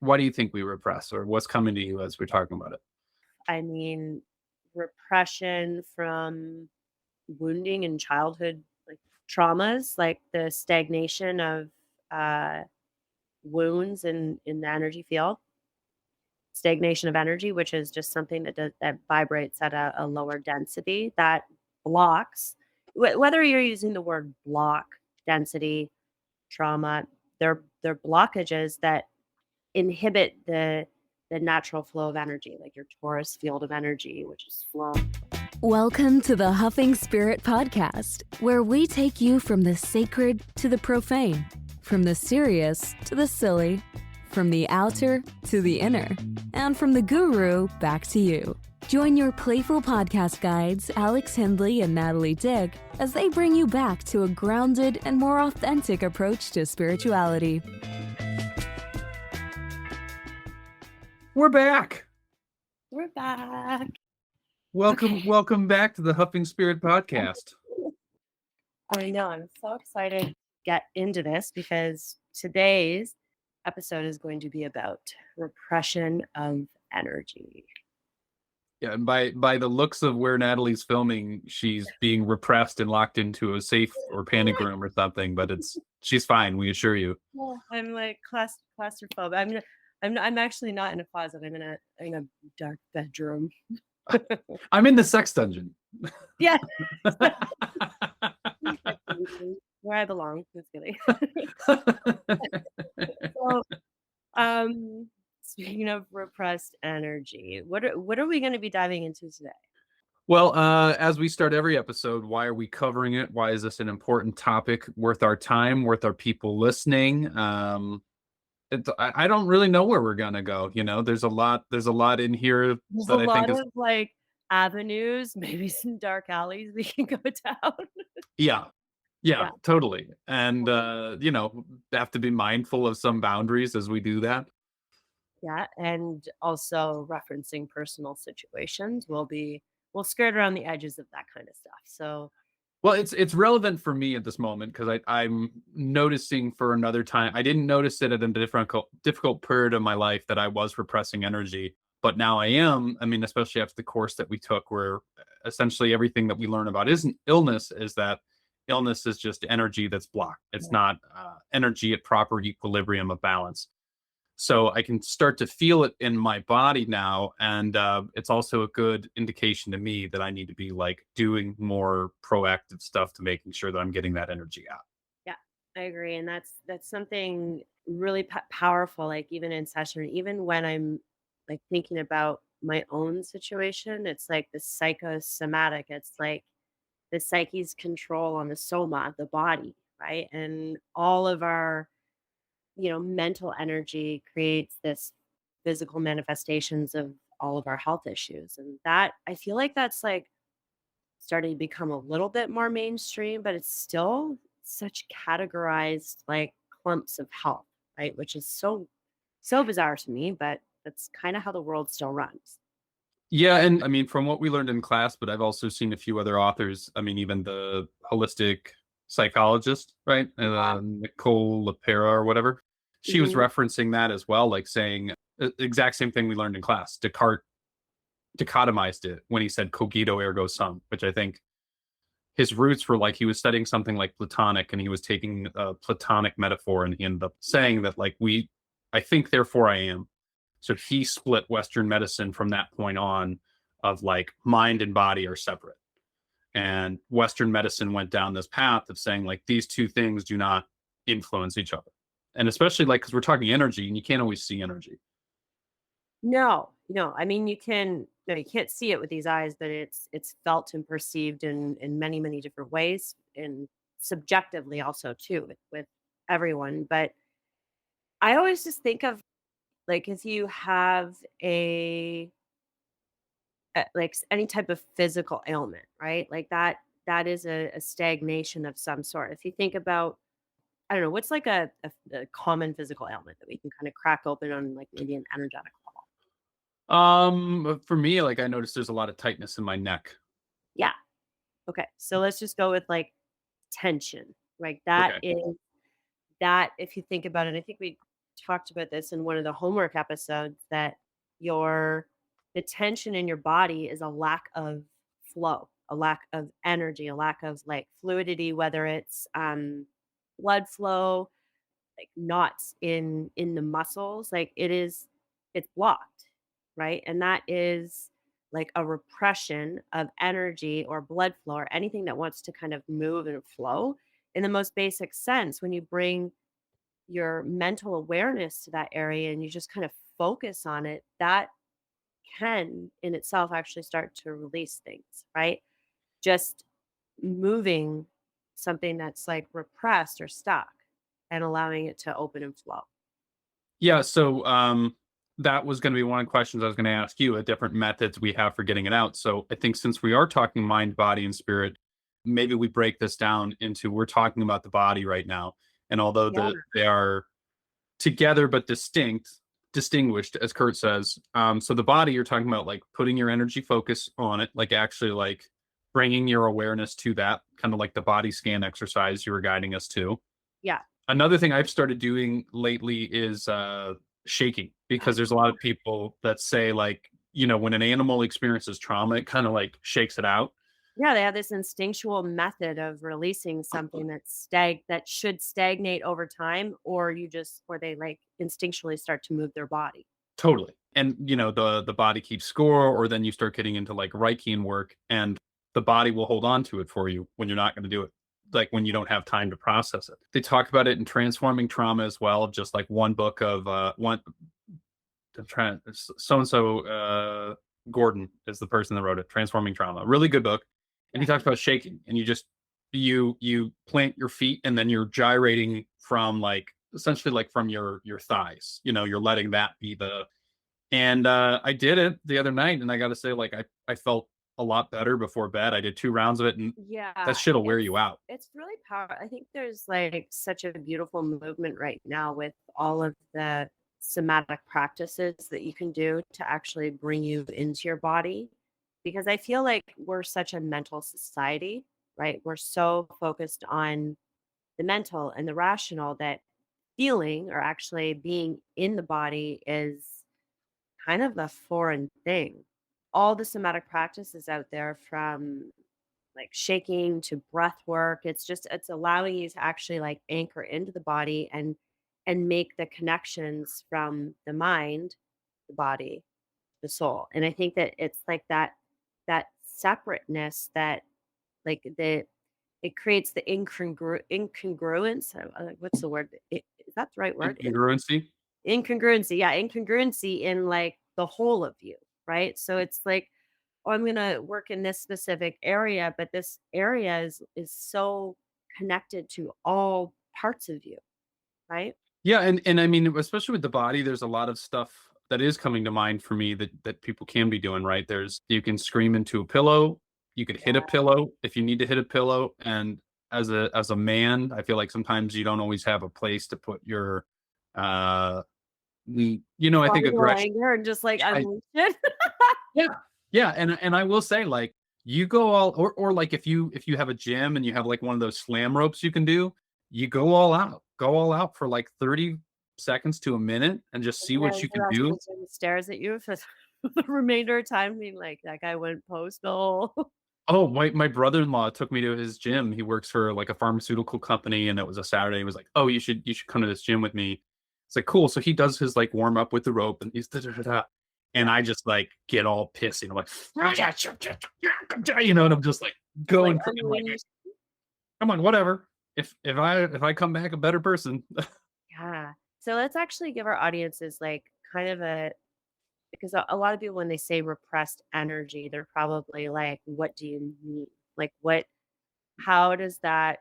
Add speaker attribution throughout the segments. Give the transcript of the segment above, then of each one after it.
Speaker 1: Why do you think we repress, or what's coming to you as we're talking about it?
Speaker 2: I mean, repression from wounding and childhood like traumas, like the stagnation of uh, wounds in the energy field, stagnation of energy, which is just something that vibrates at a lower density that blocks. Whether you're using the word block, density, trauma, they're blockages that inhibit the natural flow of energy, like your torus field of energy, which is flow.
Speaker 3: Welcome to the Huffing Spirit Podcast, where we take you from the sacred to the profane, from the serious to the silly, from the outer to the inner, and from the guru back to you. Join your playful podcast guides, Alex Hindley and Natalie Dick, as they bring you back to a grounded and more authentic approach to spirituality.
Speaker 1: We're back.
Speaker 2: We're back.
Speaker 1: Welcome back to the Huffing Spirit Podcast.
Speaker 2: I know. I'm so excited to get into this because today's episode is going to be about repression of energy.
Speaker 1: Yeah, and by the looks of where Natalie's filming, she's being repressed and locked into a safe or panic room or something. But she's fine. We assure you.
Speaker 2: I'm like claustrophobic. I'm actually not in a closet. I'm in a dark bedroom.
Speaker 1: I'm in the sex dungeon.
Speaker 2: Yeah. Where I belong. Just kidding. So, speaking of repressed energy, what are we going to be diving into today?
Speaker 1: Well, as we start every episode, why are we covering it? Why is this an important topic, worth our time, worth our people listening? I don't really know where we're gonna go. You know, there's a lot in here
Speaker 2: There's
Speaker 1: that
Speaker 2: a
Speaker 1: I think
Speaker 2: lot
Speaker 1: is
Speaker 2: of like avenues, maybe some dark alleys we can go down.
Speaker 1: yeah. Yeah,
Speaker 2: Yeah.
Speaker 1: totally. And have to be mindful of some boundaries as we do that.
Speaker 2: Yeah. And also referencing personal situations. We'll skirt around the edges of that kind of stuff. So
Speaker 1: Well, it's relevant for me at this moment because I'm noticing for another time. I didn't notice it at a difficult period of my life that I was repressing energy, but now I am. I mean, especially after the course that we took, where essentially everything that we learn about isn't illness, is that illness is just energy that's blocked. It's not energy at proper equilibrium of balance. So I can start to feel it in my body now, and it's also a good indication to me that I need to be like doing more proactive stuff to making sure that I'm getting that energy out.
Speaker 2: yeah, I agree. And that's something really powerful, like even in session, even when I'm like thinking about my own situation, it's like the psychosomatic. It's like the psyche's control on the soma, the body, right? And all of our, mental energy creates this physical manifestations of all of our health issues. And that I feel like that's like starting to become a little bit more mainstream, but it's still such categorized like clumps of health, right? Which is so bizarre to me, but that's kind of how the world still runs.
Speaker 1: Yeah, and I mean, from what we learned in class, but I've also seen a few other authors. I mean, even the holistic psychologist, right? Nicole LaPera or whatever. She was
Speaker 2: Hmm.
Speaker 1: referencing that as well, like saying exact same thing we learned in class. Descartes dichotomized it when he said cogito ergo sum, which I think his roots were like he was studying something like Platonic and he was taking a Platonic metaphor and he ended up saying that like I think therefore I am. So he split Western medicine from that point on of like mind and body are separate. And Western medicine went down this path of saying like these two things do not influence each other. And especially like because we're talking energy and you can't always see energy.
Speaker 2: No, no. I mean, you can no, you can't see it with these eyes, but it's felt and perceived in many many different ways, and subjectively also too with everyone. But I always just think of like if you have any type of physical ailment, right? Like that is a stagnation of some sort. If you think about, I don't know, what's like a common physical ailment that we can kind of crack open on like maybe an energetic level.
Speaker 1: For me, like I noticed there's a lot of tightness in my neck.
Speaker 2: Yeah. Okay. So let's just go with like tension. Like
Speaker 1: Okay.
Speaker 2: that if you think about it, I think we talked about this in one of the homework episodes, that your the tension in your body is a lack of flow, a lack of energy, a lack of like fluidity, whether it's blood flow, like knots in the muscles, like it's blocked, right? And that is like a repression of energy or blood flow or anything that wants to kind of move and flow in the most basic sense. When you bring your mental awareness to that area and you just kind of focus on it, that can in itself actually start to release things, right? Just moving something that's like repressed or stuck and allowing it to open and flow.
Speaker 1: Yeah, so that was going to be one of the questions I was going to ask you, different methods we have for getting it out. So I think since we are talking mind, body, and spirit, maybe we break this down into we're talking about the body right now. And although
Speaker 2: Yeah.
Speaker 1: they are together but distinguished, as Kurt says. So the body, you're talking about like putting your energy focus on it, like actually like bringing your awareness to that, kind of like the body scan exercise you were guiding us to.
Speaker 2: Yeah.
Speaker 1: Another thing I've started doing lately is shaking, because there's a lot of people that say like, when an animal experiences trauma, it kind of like shakes it out.
Speaker 2: Yeah, they have this instinctual method of releasing something that should stagnate over time, or they like instinctually start to move their body.
Speaker 1: Totally. And the body keeps score, or then you start getting into like Reichian work, and the body will hold on to it for you when you're not going to do it, like when you don't have time to process it. They talk about it in Transforming Trauma as well, just like one book of one so and so Gordon is the person that wrote it, Transforming Trauma. Really good book. And he talks about shaking, and you plant your feet, and then you're gyrating from like essentially like from your thighs. You're letting that be the. And I did it the other night, and I got to say, like I felt a lot better before bed. I did 2 rounds of it, and that
Speaker 2: Yeah,
Speaker 1: shit'll wear you out.
Speaker 2: it's really powerful. I think there's like such a beautiful movement right now with all of the somatic practices that you can do to actually bring you into your body. Because I feel like we're such a mental society, right? We're so focused on the mental and the rational that feeling or actually being in the body is kind of a foreign thing. All the somatic practices out there, from like shaking to breath work, it's allowing you to actually like anchor into the body and make the connections from the mind, the body, the soul. And I think that it's like that separateness that like the it creates the incongruence. What's the word? Is that the right word?
Speaker 1: Incongruency.
Speaker 2: Incongruency. Yeah, incongruency in like the whole of you, right? So it's like, oh, I'm gonna work in this specific area, but this area is so connected to all parts of you, right?
Speaker 1: Yeah, and I mean, especially with the body, there's a lot of stuff that is coming to mind for me that people can be doing, right? You can scream into a pillow, you could hit a pillow if you need to hit a pillow, and as a man, I feel like sometimes you don't always have a place to put your uh I think
Speaker 2: Primal
Speaker 1: aggression.
Speaker 2: anger and just like
Speaker 1: I,
Speaker 2: unleash it.
Speaker 1: yeah, yeah, and I will say, like, you go all, or like if you have a gym and you have like one of those slam ropes you can do, you go all out for like 30 seconds to a minute and just see
Speaker 2: Yeah,
Speaker 1: what you
Speaker 2: the
Speaker 1: can
Speaker 2: rest of
Speaker 1: do.
Speaker 2: the gym stares at you for the remainder of time, being like, that guy went postal.
Speaker 1: Oh, my brother-in-law took me to his gym. He works for like a pharmaceutical company, and it was a Saturday. He was like, "Oh, you should come to this gym with me." It's like, cool. So he does his like warm up with the rope, and he's da, da, da, da. And
Speaker 2: Yeah.
Speaker 1: I just like get all pissy. I'm like, and I'm just like
Speaker 2: Like
Speaker 1: going crazy. I'm like,
Speaker 2: unleash.
Speaker 1: come on, whatever. If I come back a better person.
Speaker 2: Yeah. So let's actually give our audiences like kind of because a lot of people, when they say repressed energy, they're probably like, what do you mean? Like how does that,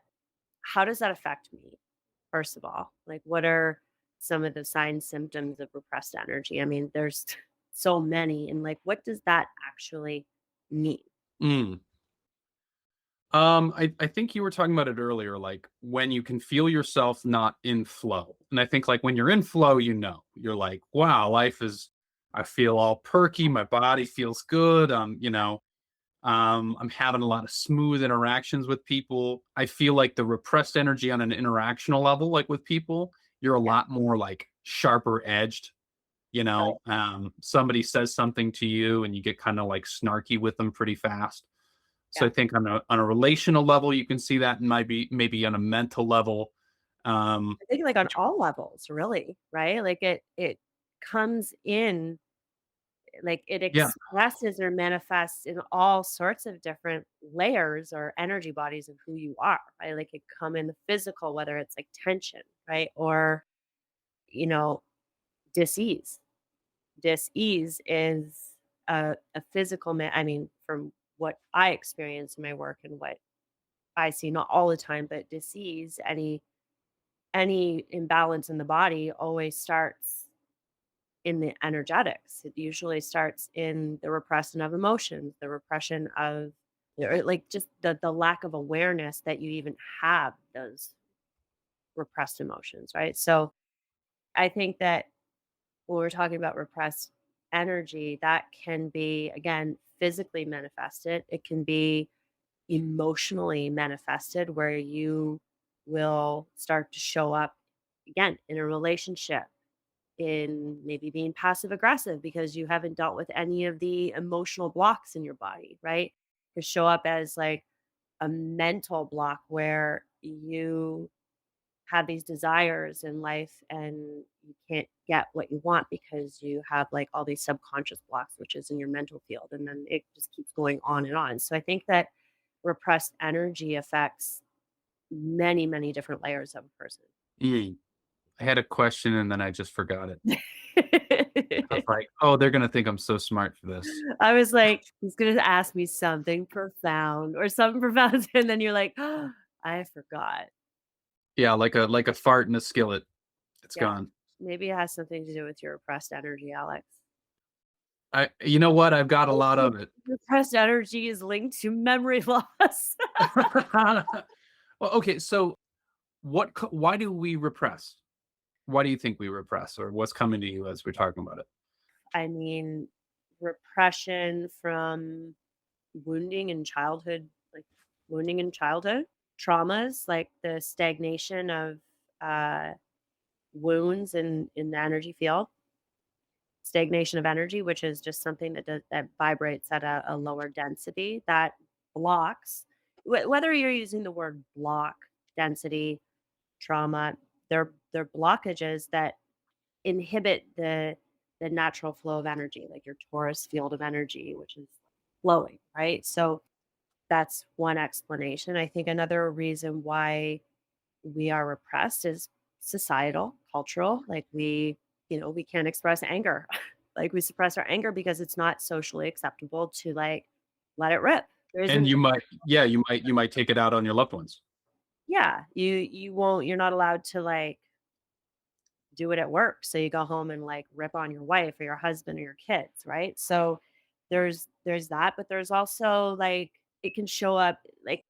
Speaker 2: how does that affect me? First of all, like what are some of the signs, symptoms of repressed energy? I mean, there's so many. And like, what does that actually mean?
Speaker 1: Mm. I think you were talking about it earlier, like when you can feel yourself not in flow. And I think like when you're in flow, you're like, wow, I feel all perky, my body feels good. I'm having a lot of smooth interactions with people. I feel like the repressed energy on an interactional level, like with people, you're a
Speaker 2: Yeah.
Speaker 1: lot more like sharper edged. Somebody says something to you and you get kind of like snarky with them pretty fast. So
Speaker 2: Yeah.
Speaker 1: I think on a relational level, you can see that, and maybe on a mental level. Um,
Speaker 2: I think like on all levels, really, right? Like it comes in, like it
Speaker 1: yeah,
Speaker 2: expresses or manifests in all sorts of different layers or energy bodies of who you are, right? Like it come in the physical, whether it's like tension, right? Or, you know, dis-ease. Dis-ease is a physical I mean, from what I experience in my work and what I see, not all the time, but dis-ease, any imbalance in the body always starts in the energetics. It usually starts in the repression of emotions, the repression of, or like just the lack of awareness that you even have those repressed emotions, right? So I think that when we're talking about repressed energy, that can be again physically manifested. It can be emotionally manifested where you will start to show up again in a relationship, in maybe being passive aggressive because you haven't dealt with any of the emotional blocks in your body, right? To show up as like a mental block where you have these desires in life and you can't get what you want because you have like all these subconscious blocks, which is in your mental field. And then it just keeps going on and on. So I think that repressed energy affects many, many different layers of a person.
Speaker 1: mm. I had a question and then I just forgot it. I was like, oh, they're gonna think I'm so smart for this.
Speaker 2: I was like, "He's gonna ask me something profound or something profound," and then you're like, "Oh, I forgot."
Speaker 1: Yeah, like a fart in a skillet. It's
Speaker 2: Yeah,
Speaker 1: gone.
Speaker 2: maybe it has something to do with your repressed energy, Alex.
Speaker 1: You know what? I've got a
Speaker 2: I
Speaker 1: lot
Speaker 2: think
Speaker 1: of it.
Speaker 2: repressed energy is linked to memory loss.
Speaker 1: Well, okay, so why do we repress? Why do you think we repress, or what's coming to you as we're talking about it?
Speaker 2: I mean, repression from wounding in childhood, like wounding in childhood, traumas, like the stagnation of uh, wounds in the energy field, stagnation of energy, which is just something that vibrates at a lower density that blocks. Whether you're using the word block, density, trauma, they're blockages that inhibit the natural flow of energy, like your torus field of energy, which is flowing, right? So that's one explanation. I think another reason why we are repressed is societal, cultural. Like we can't express anger. Like we suppress our anger because it's not socially acceptable to like let it rip. There
Speaker 1: And
Speaker 2: isn't,
Speaker 1: you might take it out on your loved ones.
Speaker 2: yeah, you won't, you're not allowed to like do it at work. So you go home and like rip on your wife or your husband or your kids, right? So there's that, but there's also like it can show up like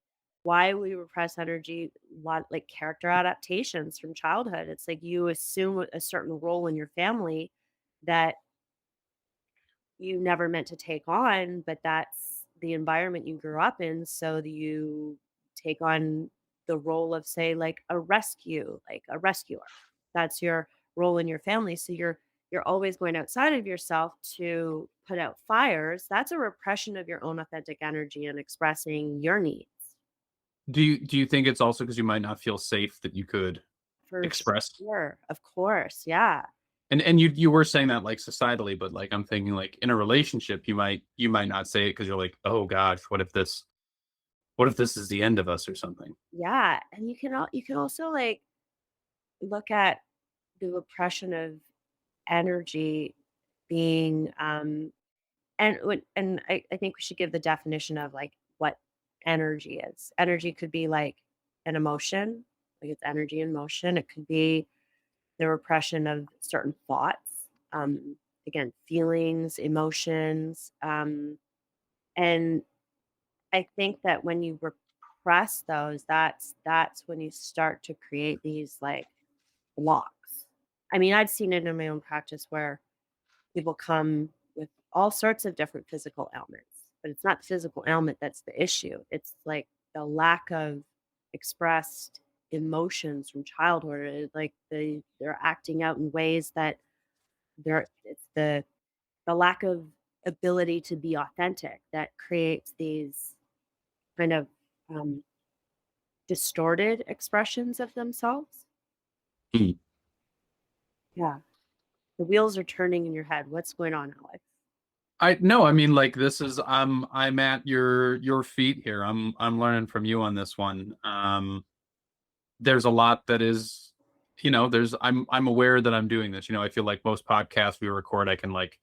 Speaker 2: why we repress energy, lot like character adaptations from childhood. It's like you assume a certain role in your family that you never meant to take on, but that's the environment you grew up in. So that you take on the role of, say, like a rescue, like a rescuer. That's your role in your family. So you're always going outside of yourself to put out fires. That's a repression of your own authentic energy and expressing your needs.
Speaker 1: Do you think it's also because you might not feel safe that you could
Speaker 2: For
Speaker 1: express?
Speaker 2: sure. Of course. Yeah.
Speaker 1: And you were saying that like societally, but like I'm thinking like in a relationship, you might not say it because you're like, oh gosh, what if this is the end of us or something?
Speaker 2: Yeah. And you can also like look at the repression of energy being and I think we should give the definition of like what energy is. Energy could be like an emotion, like it's energy in motion. It could be the repression of certain thoughts, again, feelings, emotions. And I think that when you repress those, that's when you start to create these like blocks. I mean, I've seen it in my own practice where people come with all sorts of different physical ailments, but it's not the physical ailment that's the issue. It's like the lack of expressed emotions from childhood. Like they're acting out in ways that it's the lack of ability to be authentic that creates these kind of um, distorted expressions of themselves.
Speaker 1: Mm.
Speaker 2: Yeah, the wheels are turning in your head. What's going on, Alex?
Speaker 1: I no, I mean, like, this is I'm at your feet here. I'm learning from you on this one. There's a lot that is, there's I'm aware that I'm doing this. I feel like most podcasts we record, I can like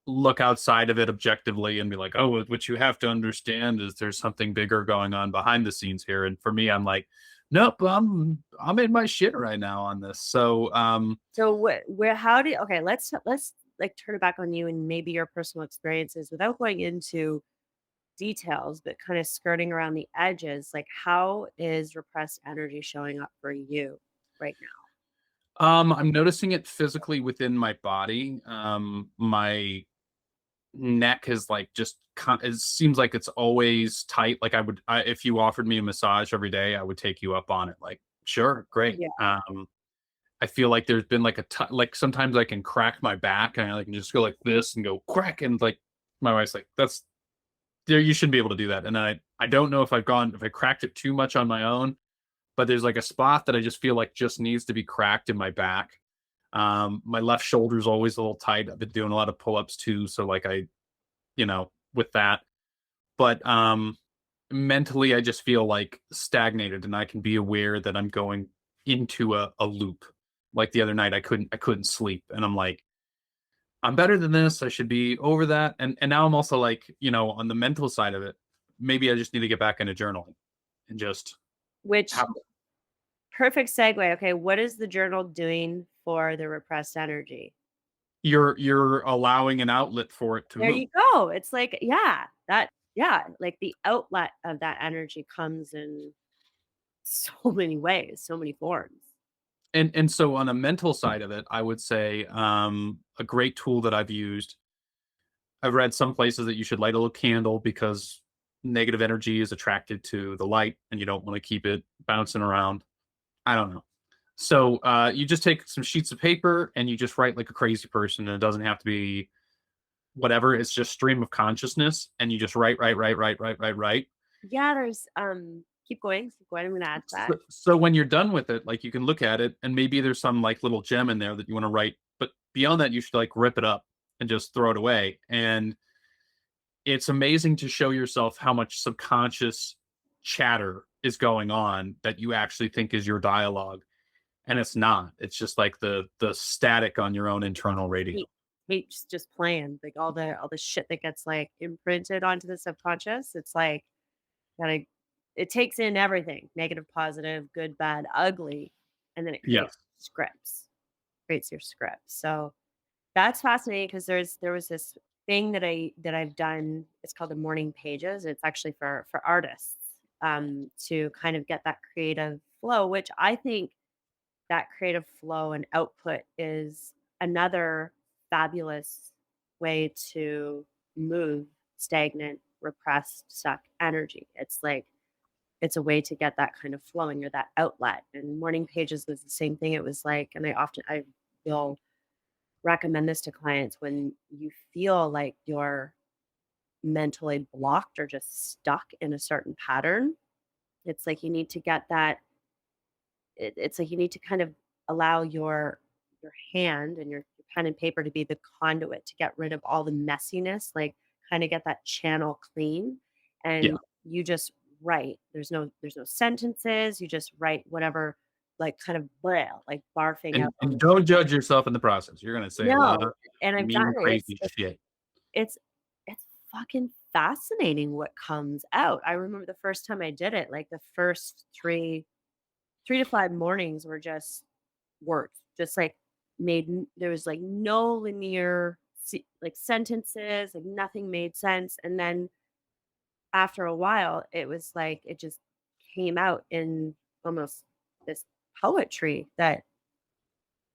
Speaker 1: look outside of it objectively and be like, oh, what you have to understand is there's something bigger going on behind the scenes here. And for me, I'm like, nope, I'm in my shit right now on this. So
Speaker 2: So where how do okay, let's like turn it back on you and maybe your personal experiences without going into details, but kind of skirting around the edges. Like how is repressed energy showing up for you right now?
Speaker 1: I'm noticing it physically within my body. My neck is like just it seems like it's always tight. Like if you offered me a massage every day, I would take you up on it. Like, sure, great.
Speaker 2: Yeah.
Speaker 1: I feel like there's been like like sometimes I can crack my back and I can just go like this and go crack, and like my wife's like, that's there, you shouldn't be able to do that. And I don't know if I cracked it too much on my own, but there's like a spot that I just feel like just needs to be cracked in my back. My left shoulder is always a little tight. I've been doing a lot of pull-ups too, so like with that. But mentally I just feel like stagnated, and I can be aware that I'm going into a loop. Like the other night I couldn't sleep, and I'm like, I'm better than this. I should be over that. And now I'm also like, on the mental side of it, maybe I just need to get back into journaling and just
Speaker 2: Which
Speaker 1: have
Speaker 2: perfect segue. Okay, what is the journal doing for the repressed energy?
Speaker 1: you're allowing an outlet for it to
Speaker 2: There
Speaker 1: move.
Speaker 2: you go. It's like, yeah, like the outlet of that energy comes in so many ways, so many forms.
Speaker 1: And so on a mental side of it, I would say a great tool that I've read some places that you should light a little candle because negative energy is attracted to the light and you don't want to keep it bouncing around. I don't know. So you just take some sheets of paper and you just write like a crazy person, and it doesn't have to be whatever. It's just stream of consciousness, and you just write, write, write, write, write, write, write.
Speaker 2: Yeah, there's keep going, keep going. I'm gonna add to that.
Speaker 1: So when you're done with it, like you can look at it, and maybe there's some like little gem in there that you want to write. But beyond that, you should like rip it up and just throw it away. And it's amazing to show yourself how much subconscious chatter is going on that you actually think is your dialogue, and it's not. It's just like the static on your own internal radio.
Speaker 2: Hate, hate's just playing. Like all the shit that gets like imprinted onto the subconscious. It's like gotta it takes in everything, negative, positive, good, bad, ugly, and then it
Speaker 1: Yes.
Speaker 2: creates your script. So that's fascinating because there was this thing that I've done. It's called the morning pages. It's actually for artists to kind of get that creative flow, which I think that creative flow and output is another fabulous way to move stagnant, repressed, stuck energy. It's like it's a way to get that kind of flowing or that outlet. And morning pages was the same thing. It was like, and I will recommend this to clients when you feel like you're mentally blocked or just stuck in a certain pattern. It's like you need to get that it's like you need to kind of allow your hand and your pen and paper to be the conduit to get rid of all the messiness, like kind of get that channel clean.
Speaker 1: Yeah.
Speaker 2: And you just write. There's no sentences. You just write whatever, like kind of bleh, like barfing out
Speaker 1: And
Speaker 2: on
Speaker 1: don't judge yourself in the process. You're gonna say a lot
Speaker 2: no.
Speaker 1: of
Speaker 2: And I've done
Speaker 1: mean,
Speaker 2: it.
Speaker 1: crazy shit.
Speaker 2: It's it's fucking fascinating what comes out. I remember the first time I did it, like the first 3 to 5 mornings were just words, just like there was like no linear like sentences, like nothing made sense. And then after a while, it was like it just came out in almost this poetry that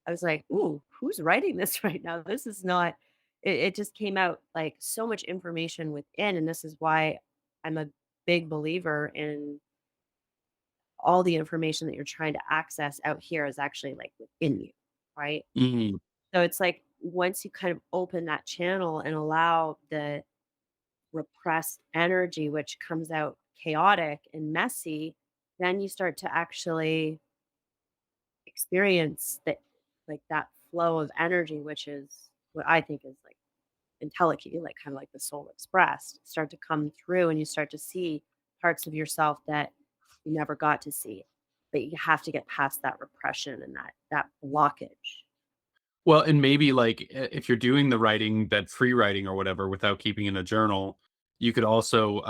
Speaker 2: I was like, ooh, who's writing this right now? This is not, it just came out like so much information within. And this is why I'm a big believer in all the information that you're trying to access out here is actually like within you, right?
Speaker 1: Mhm.
Speaker 2: So it's like once you kind of open that channel and allow the repressed energy, which comes out chaotic and messy, then you start to actually experience that, like that flow of energy, which is what I think is like entelechy, like kind of like the soul expressed, start to come through, and you start to see parts of yourself that you never got to see. But you have to get past that repression and that blockage.
Speaker 1: Well, and maybe like if you're doing the writing, that free writing or whatever, without keeping in a journal, you could also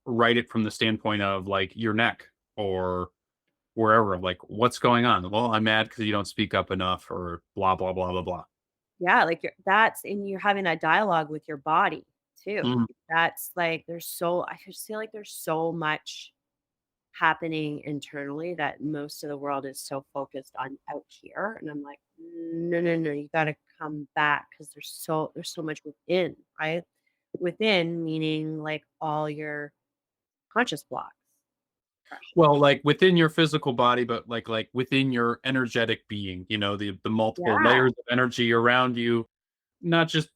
Speaker 1: write it from the standpoint of like your neck or wherever, of like what's going on. Well, I'm mad because you don't speak up enough, or blah blah blah blah blah.
Speaker 2: Yeah, like that's and you're having that dialogue with your body too.
Speaker 1: Mhm.
Speaker 2: That's like I just feel like there's so much happening internally that most of the world is so focused on out here. And I'm like, no, no, no, you gotta come back because there's so much within, right? Within meaning like all your conscious blocks. Pressure.
Speaker 1: Well, like within your physical body, but like within your energetic being, the multiple
Speaker 2: Yeah.
Speaker 1: layers of energy around you, not just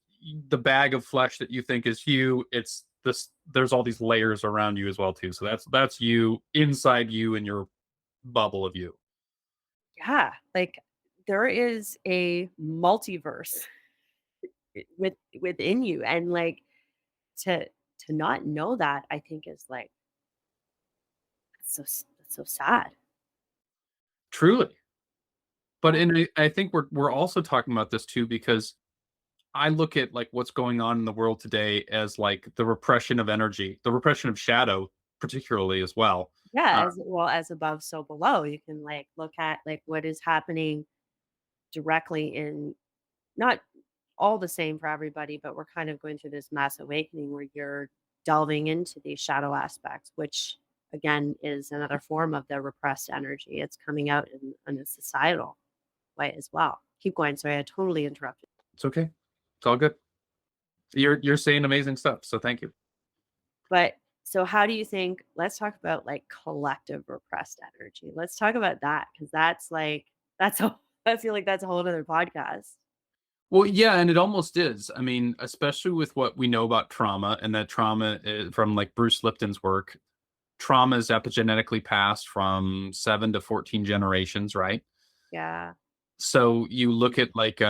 Speaker 1: the bag of flesh that you think is you. It's this. There's all these layers around you as well too. So that's you inside you in your bubble of you.
Speaker 2: Yeah. Like there is a multiverse within you. And like to to not know that, I think is like that's so sad.
Speaker 1: Truly. But
Speaker 2: Yeah.
Speaker 1: and I think we're also talking about this too, because I look at like what's going on in the world today as like the repression of energy, the repression of shadow, particularly as well.
Speaker 2: Yeah,
Speaker 1: Uh,
Speaker 2: as well as above, so below. You can like look at like what is happening directly in not all the same for everybody, but we're kind of going through this mass awakening where you're delving into these shadow aspects, which again is another form of the repressed energy. It's coming out in a societal way as well. Keep going. Sorry, I totally interrupted.
Speaker 1: it's okay. It's all good. You're saying amazing stuff, so thank you.
Speaker 2: But so how do you think let's talk about like collective repressed energy. Let's talk about that because that's like that's a I feel like that's a whole other podcast.
Speaker 1: Well, yeah, and it almost is. I mean, especially with what we know about trauma, and that trauma is, from like Bruce Lipton's work, trauma is epigenetically passed from 7 to 14 generations, right?
Speaker 2: Yeah.
Speaker 1: So you look at like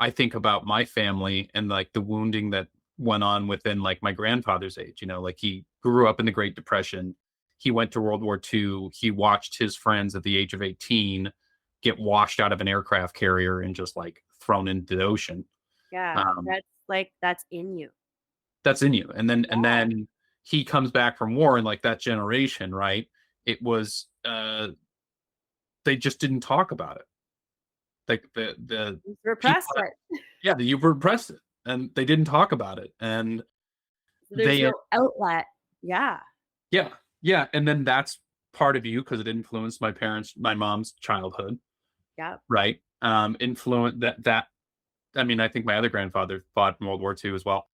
Speaker 1: I think about my family and like the wounding that went on within like my grandfather's age, like he grew up in the Great Depression. He went to World War II. He watched his friends at the age of 18 get washed out of an aircraft carrier and just like thrown into the ocean.
Speaker 2: Yeah.
Speaker 1: Um,
Speaker 2: That's in you.
Speaker 1: that's in you. And
Speaker 2: Yeah.
Speaker 1: then he comes back from war, and like that generation, right? It was they just didn't talk about it. Like the
Speaker 2: You've
Speaker 1: people,
Speaker 2: repressed it.
Speaker 1: yeah, you repressed it, and they didn't talk about it, and
Speaker 2: So there's
Speaker 1: they
Speaker 2: no outlet. Yeah.
Speaker 1: yeah, yeah, and then that's part of you because it influenced my mom's childhood,
Speaker 2: Yep.
Speaker 1: right? Influence that I mean, I think my other grandfather fought in World War II as well,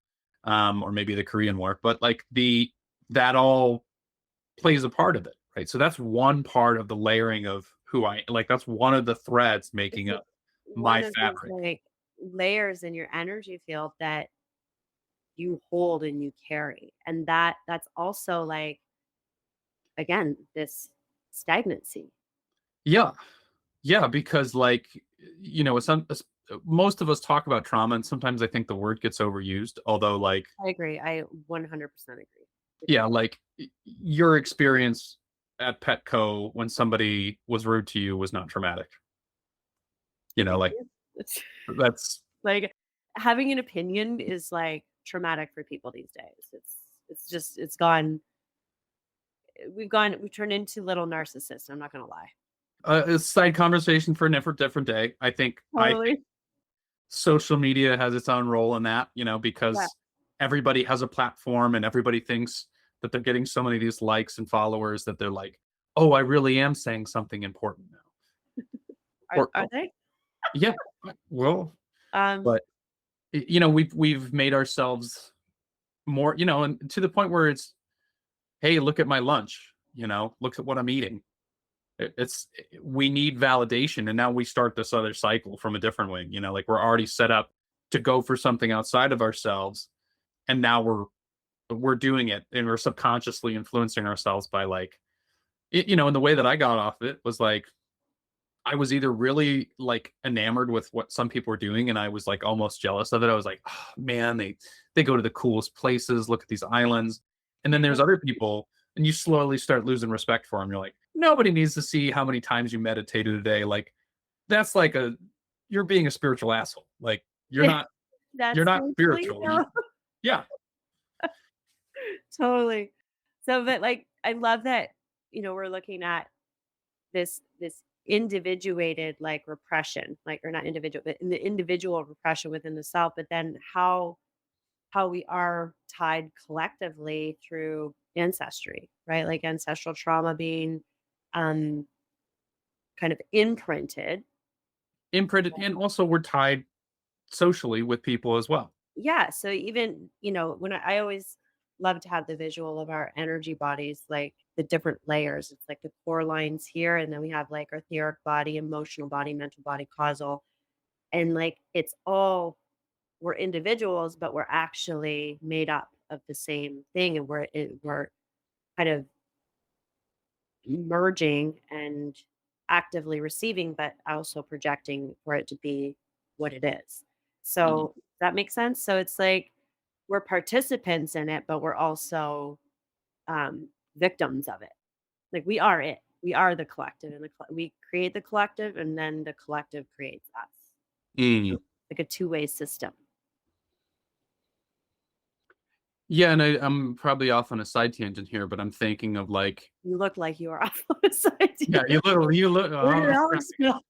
Speaker 1: or maybe the Korean War, but like that all plays a part of it, right? So that's one part of the layering of who I like. That's one of the threads
Speaker 2: It's
Speaker 1: making up
Speaker 2: one
Speaker 1: my
Speaker 2: of those
Speaker 1: fabric.
Speaker 2: like layers in your energy field that you hold and you carry. And that's also like again, this stagnancy.
Speaker 1: Yeah, yeah, because like most of us talk about trauma, and sometimes I think the word gets overused. Although, like,
Speaker 2: I agree. I 100% agree with
Speaker 1: yeah,
Speaker 2: you.
Speaker 1: like your experience at Petco when somebody was rude to you was not traumatic.
Speaker 2: Thank
Speaker 1: Like
Speaker 2: you. It's
Speaker 1: that's
Speaker 2: like having an opinion is like traumatic for people these days. It's just we've turned into little narcissists. I'm not gonna lie.
Speaker 1: a side conversation for a different day. I think
Speaker 2: Totally.
Speaker 1: social media has its own role in that,
Speaker 2: Yeah.
Speaker 1: because everybody has a platform and everybody thinks that they're getting so many of these likes and followers that they're like, oh, I really am saying something important now.
Speaker 2: Are they?
Speaker 1: Yeah, well,
Speaker 2: Um,
Speaker 1: but we've made ourselves more, and to the point where it's, hey, look at my lunch. look at what I'm eating. We need validation, and now we start this other cycle from a different wing. Like we're already set up to go for something outside of ourselves, and now we're doing it, and we're subconsciously influencing ourselves by like and the way that I got off it was like I was either really like enamored with what some people were doing, and I was like almost jealous of it. I was like, oh, man, they go to the coolest places, look at these islands. And then there's other people, and you slowly start losing respect for them. You're like, nobody needs to see how many times you meditated a day. Like that's like you're being a spiritual asshole. Like you're not you're
Speaker 2: That's
Speaker 1: not
Speaker 2: so
Speaker 1: spiritual.
Speaker 2: true.
Speaker 1: Yeah.
Speaker 2: Totally. So, but like, I love that, we're looking at this individuated like repression, like, or not individual, but in the individual repression within the self, but then how we are tied collectively through ancestry, right? Like ancestral trauma being um kind of imprinted.
Speaker 1: Imprinted, and also we're tied socially with people as well.
Speaker 2: Yeah. So even, when I always love to have the visual of our energy bodies, like the different layers. It's like the core lines here, and then we have like our etheric body, emotional body, mental body, causal. And like it's all we're individuals, but we're actually made up of the same thing. And we're kind of merging and actively receiving, but also projecting for it to be what it is.
Speaker 1: Mhm.
Speaker 2: So that makes sense. So it's like we're participants in it, but we're also victims of it. Like we are it. We are the collective, and we create the collective, and then the collective creates us.
Speaker 1: Mm.
Speaker 2: Like a two-way system.
Speaker 1: Yeah, and I'm probably off on a side tangent here, but I'm thinking of like,
Speaker 2: You look like you are off on a side
Speaker 1: yeah,
Speaker 2: tangent.
Speaker 1: you look.
Speaker 2: Where did
Speaker 1: Oh,
Speaker 2: Alex go?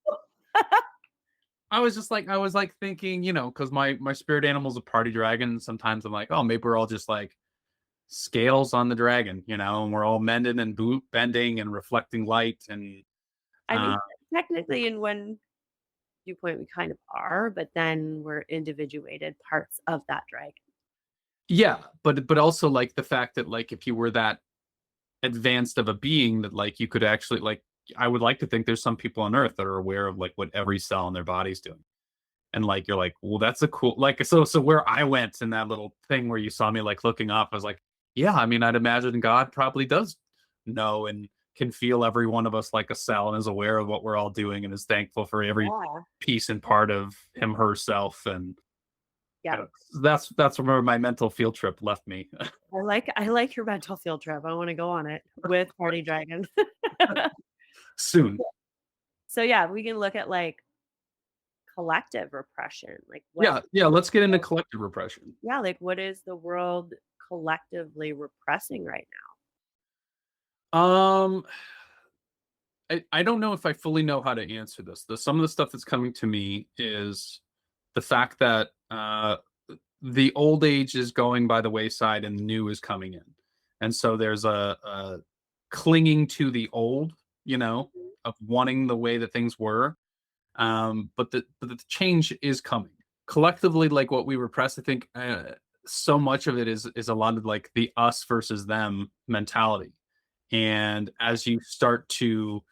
Speaker 1: I was like thinking, because my spirit animal's a party dragon. Sometimes I'm like, oh, maybe we're all just like scales on the dragon, and we're all mending and boot bending and reflecting light, and
Speaker 2: I
Speaker 1: uh,
Speaker 2: mean, technically, in one viewpoint, we kind of are, but then we're individuated parts of that dragon.
Speaker 1: yeah, but also like the fact that like if you were that advanced of a being that like you could actually like, I would like to think there's some people on Earth that are aware of like what every cell in their body's doing. And like you're like, well, that's a cool like so where I went in that little thing where you saw me like looking up, I was like, yeah, I mean, I'd imagine God probably does know and can feel every one of us like a cell and is aware of what we're all doing and is thankful for every
Speaker 2: Yeah.
Speaker 1: piece and part of him herself. And
Speaker 2: Yeah.
Speaker 1: that's where my mental field trip left me.
Speaker 2: I like your mental field trip. I want to go on it with Party Dragon.
Speaker 1: Soon.
Speaker 2: So yeah, we can look at like collective repression. Like
Speaker 1: Yeah, let's get into collective repression.
Speaker 2: yeah, like what is the world collectively repressing right
Speaker 1: um I don't know if I fully know how to answer this. Some of the stuff that's coming to me is the fact that the old age is going by the wayside and the new is coming in. And so there's a clinging to the old,
Speaker 2: now?
Speaker 1: of wanting the way that things were. But the change is coming. Collectively, like what we repress, I think so much of it is a lot of like the us versus them mentality. And as you start to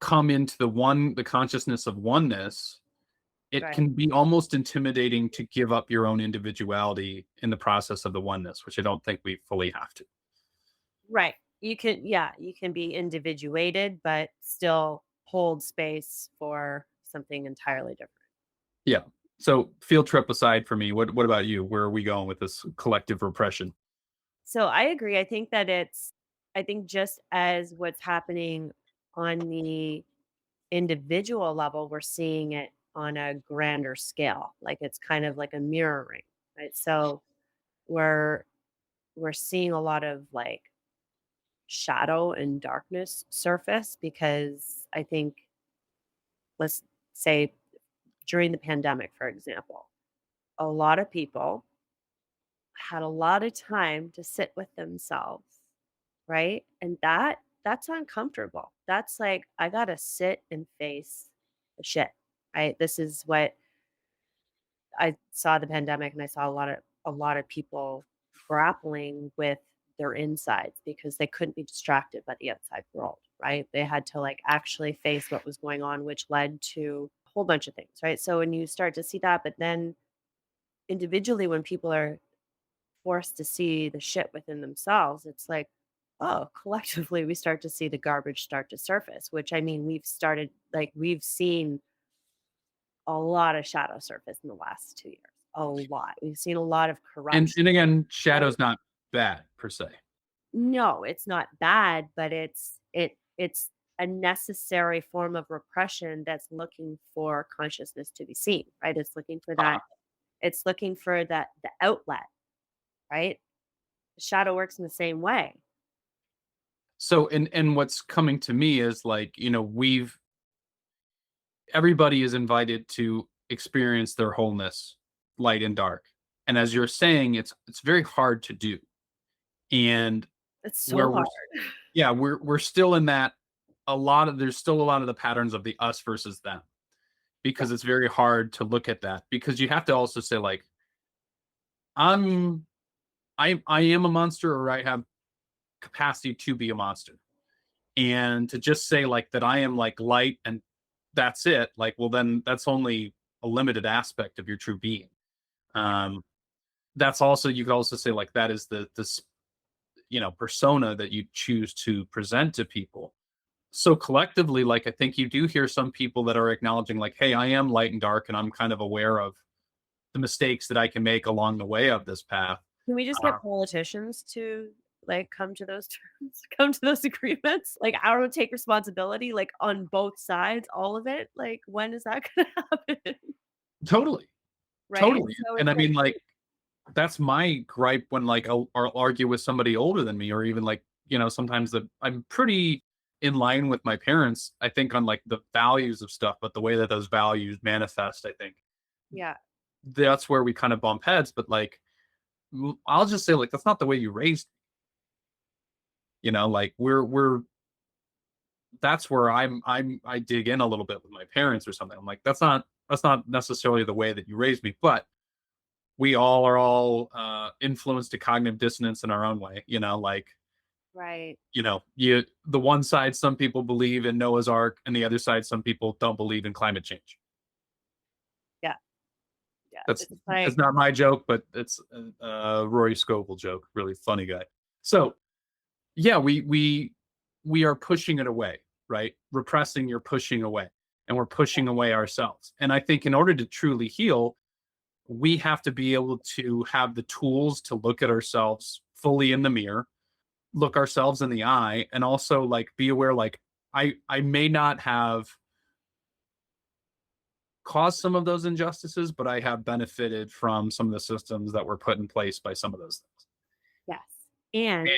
Speaker 1: come into the consciousness of oneness, it
Speaker 2: Right.
Speaker 1: can be almost intimidating to give up your own individuality in the process of the oneness, which I don't think we fully have to.
Speaker 2: Right. You can be individuated, but still hold space for something entirely different.
Speaker 1: Yeah. So field trip aside for me, what about you? Where are we going with this collective repression?
Speaker 2: So I agree. I think just as what's happening on the individual level, we're seeing it on a grander scale. Like it's kind of like a mirroring, right? So we're we're seeing a lot of like shadow and darkness surface because I think, let's say during the pandemic, for example, a lot of people had a lot of time to sit with themselves, right? And that's uncomfortable. That's like I got to sit and face the shit. This is what I saw the pandemic, and I saw a lot of people grappling with their insides because they couldn't be distracted by the outside world, right? They had to like actually face what was going on, which led to a whole bunch of things, right? So when you start to see that, but then individually, when people are forced to see the shit within themselves, it's like, oh, collectively, we start to see the garbage start to surface, which I mean, we've seen a lot of shadow surface in the last 2 years. A lot. We've seen a lot of corruption.
Speaker 1: And again,
Speaker 2: Right?
Speaker 1: shadow's not bad per se.
Speaker 2: No, it's not bad, but it's a necessary form of repression that's looking for consciousness to be seen, right? It's looking for
Speaker 1: Uh,
Speaker 2: that, it's looking for that the outlet, right? The shadow works in the same way.
Speaker 1: so and what's coming to me is like, we've everybody is invited to experience their wholeness, light and dark. And as you're saying, it's very hard to do. And
Speaker 2: It's so
Speaker 1: where
Speaker 2: hard.
Speaker 1: yeah, we're still in that there's still a lot of the patterns of the us versus them
Speaker 2: Yeah.
Speaker 1: because it's very hard to look at that because you have to also say like I'm I am a monster or I have capacity to be a monster. And to just say like that I am like light and that's it, like, well, then that's only a limited aspect of your true being. Um, that's also you could also say like that is the this persona that you choose to present to people. So collectively, like I think you do hear some people that are acknowledging like, hey, I am light and dark, and I'm kind of aware of the mistakes that I can make along the way of this path.
Speaker 2: Can we just
Speaker 1: Uh,
Speaker 2: get politicians to like come to those terms, come to those agreements? Like, I don't take responsibility, like on both sides, all of it. Like, when is that going to happen?
Speaker 1: totally,
Speaker 2: Right?
Speaker 1: totally.
Speaker 2: So
Speaker 1: And
Speaker 2: it's
Speaker 1: I
Speaker 2: like,
Speaker 1: mean, like that's my gripe when like I'll argue with somebody older than me, or even like sometimes that I'm pretty in line with my parents. I think on like the values of stuff, but the way that those values manifest, I think
Speaker 2: yeah,
Speaker 1: that's where we kind of bump heads. But like I'll just say like that's not the way you raised me. Like we're that's where I dig in a little bit with my parents or something. I'm like that's not necessarily the way that you raised me, but we all are all influenced to cognitive dissonance in our own way. Like
Speaker 2: right.
Speaker 1: you the one side some people believe in Noah's Ark, and the other side some people don't believe in climate change.
Speaker 2: Yeah, yeah.
Speaker 1: That's
Speaker 2: It's
Speaker 1: that's
Speaker 2: like,
Speaker 1: not my joke, but it's a Rory Scovel joke. Really funny guy. So yeah, we are pushing it away, right? Repressing, you're pushing away, and we're
Speaker 2: yeah,
Speaker 1: pushing away ourselves. And I think in order to truly heal, we have to be able to have the tools to look at ourselves fully in the mirror, look ourselves in the eye, and also like be aware like I may not have caused some of those injustices, but I have benefited from some of the systems that were put in place by some of those things.
Speaker 2: yes. And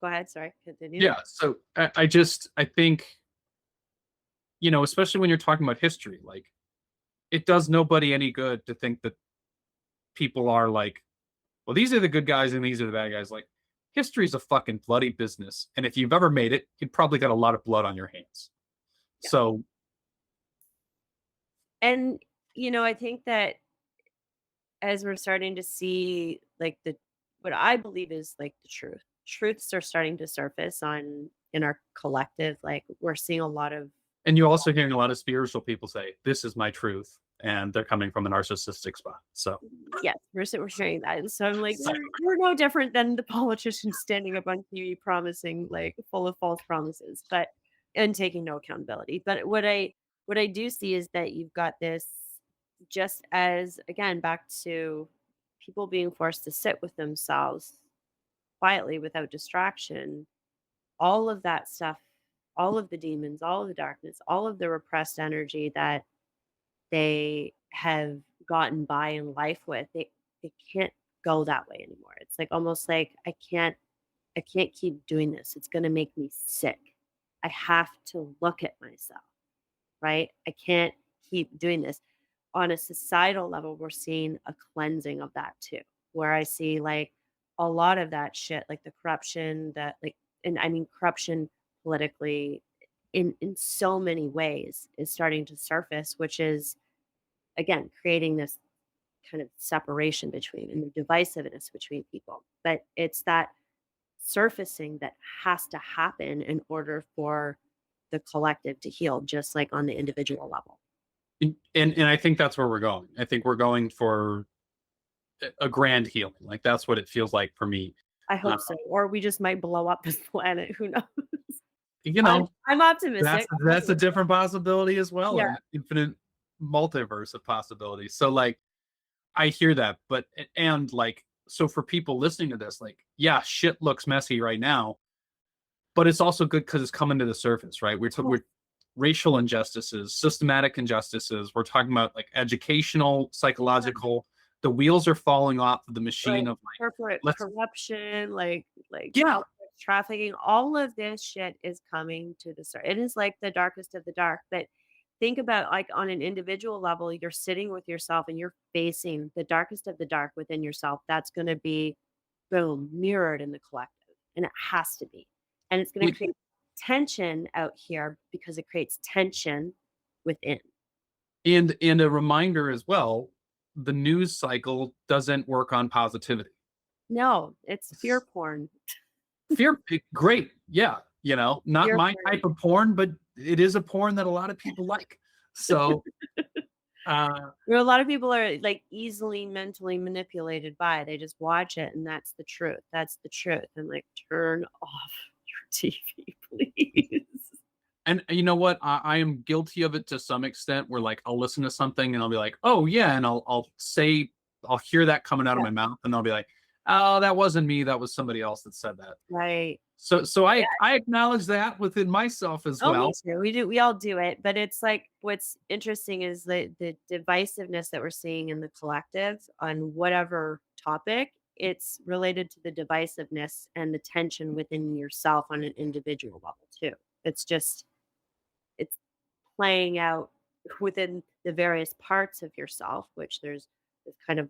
Speaker 2: go ahead. Sorry. Continue.
Speaker 1: Yeah, so I think, especially when you're talking about history, like it does nobody any good to think that people are like, well, these are the good guys and these are the bad guys. Like history's a fucking bloody business. And if you've ever made it, you've probably got a lot of blood on your hands.
Speaker 2: Yeah.
Speaker 1: So
Speaker 2: And, I think that as we're starting to see like what I believe is like the truths are starting to surface in our collective, like we're seeing a lot of,
Speaker 1: and you're also hearing a lot of spiritual people say, this is my truth. And they're coming from a narcissistic spot. So
Speaker 2: yes, we're sharing that. And so I'm like, we're no different than the politicians standing up on TV promising like full of false promises, but and taking no accountability. But what I do see is that you've got this, just as again back to people being forced to sit with themselves quietly without distraction, all of that stuff, all of the demons, all of the darkness, all of the repressed energy that they have gotten by in life with, they can't go that way anymore. It's like almost like I can't keep doing this. It's going to make me sick. I have to look at myself, right? I can't keep doing this. On a societal level, we're seeing a cleansing of that too, where I see like a lot of that shit, like the corruption that like, and I mean corruption politically in so many ways is starting to surface, which is again creating this kind of separation between and the divisiveness between people. But it's that surfacing that has to happen in order for the collective to heal, just like on the individual level.
Speaker 1: And I think that's where we're going. I think we're going for a grand healing. Like that's what it feels like for me.
Speaker 2: I
Speaker 1: Uh,
Speaker 2: hope so. Or we just might blow up this planet. Who knows?
Speaker 1: you
Speaker 2: I'm
Speaker 1: know,
Speaker 2: I'm
Speaker 1: that's
Speaker 2: optimistic. I'm
Speaker 1: that's a
Speaker 2: optimistic.
Speaker 1: different possibility as well,
Speaker 2: Yeah.
Speaker 1: an infinite multiverse of possibilities. So like I hear that, but and like so for people listening to this, like, yeah, shit looks messy right now, but it's also good because it's coming to the surface, right? We're racial injustices, systematic injustices. We're talking about like educational, psychological. The wheels are falling off of the
Speaker 2: Like
Speaker 1: machine of like,
Speaker 2: corporate
Speaker 1: let's,
Speaker 2: corruption, like
Speaker 1: yeah,
Speaker 2: child sex trafficking, all of this shit is coming to the surface. It is like the darkest of the dark. But think about like on an individual level, you're sitting with yourself and you're facing the darkest of the dark within yourself. That's going to be boom mirrored in the collective, and it has to be. And it's going to
Speaker 1: we,
Speaker 2: create tension out here because it creates tension within.
Speaker 1: and a reminder as well, the news cycle doesn't work on positivity.
Speaker 2: No, it's fear porn.
Speaker 1: Great, yeah, not
Speaker 2: Fear
Speaker 1: my
Speaker 2: porn.
Speaker 1: type of porn, but it is a porn that a lot of people like. So,
Speaker 2: Where a lot of people are like easily mentally manipulated by it. They just watch it and that's the truth. That's the truth. And like turn off your TV, please.
Speaker 1: and you know what? I am guilty of it to some extent. Where like I'll listen to something and I'll be like, "Oh yeah," and I'll hear that coming out of
Speaker 2: Yeah.
Speaker 1: my mouth, and I'll be like, "Oh, that wasn't me. That was somebody else that said that."
Speaker 2: Right.
Speaker 1: So
Speaker 2: Yeah.
Speaker 1: I acknowledge that within myself as
Speaker 2: Oh, me
Speaker 1: well.
Speaker 2: too. We do. We all do it. But it's like what's interesting is the divisiveness that we're seeing in the collective on whatever topic. It's related to the divisiveness and the tension within yourself on an individual level too. It's just it's playing out within the various parts of yourself, which there's this kind of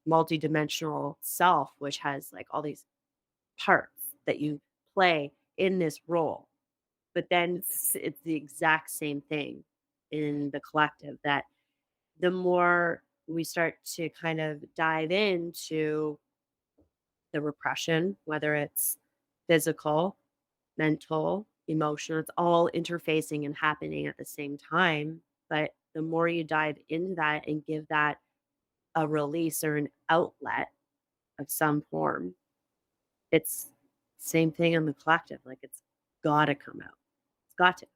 Speaker 2: multi-dimensional self, which has like all these parts that you play in this role. But then it's the exact same thing in the collective that the more we start to kind of dive into the repression, whether it's physical, mental, emotional, it's all interfacing and happening at the same time. But the more you dive into that and give that a release or an outlet of some form, it's same thing in the collective. Like it's gotta come out. It's got to.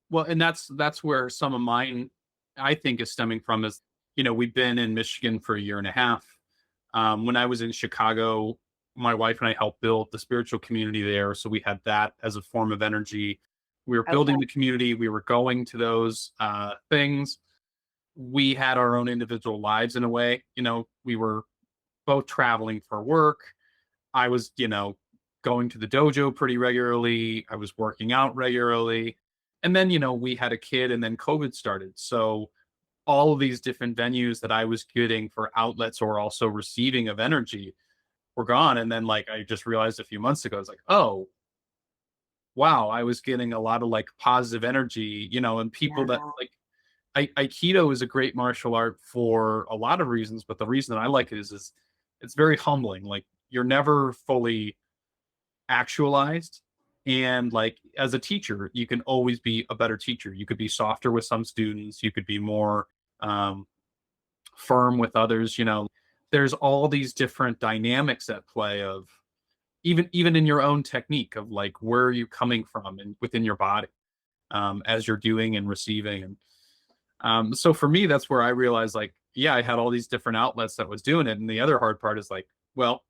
Speaker 1: Well, and that's where some of mine I think is stemming from is, we've been in Michigan for a year and a half. When I was in Chicago, my wife and I helped build the spiritual community there. So we had that as a form of energy. We were
Speaker 2: Okay.
Speaker 1: building the community. We were going to those things. We had our own individual lives in a way. We were both traveling for work. I was, going to the dojo pretty regularly. I was working out regularly. And then, we had a kid and then COVID started. So all of these different venues that I was getting for outlets or also receiving of energy were gone. And then like I just realized a few months ago, I was like, oh, wow, I was getting a lot of like positive energy, and people that
Speaker 2: Yeah.
Speaker 1: like Aikido is a great martial art for a lot of reasons, but the reason that I like it is it's very humbling. Like you're never fully actualized. And like as a teacher, you can always be a better teacher. You could be softer with some students, you could be more um, firm with others. There's all these different dynamics at play of even in your own technique of like where are you coming from and within your body as you're doing and receiving. And so for me, that's where I realized like, yeah, I had all these different outlets that was doing it. And the other hard part is like, well,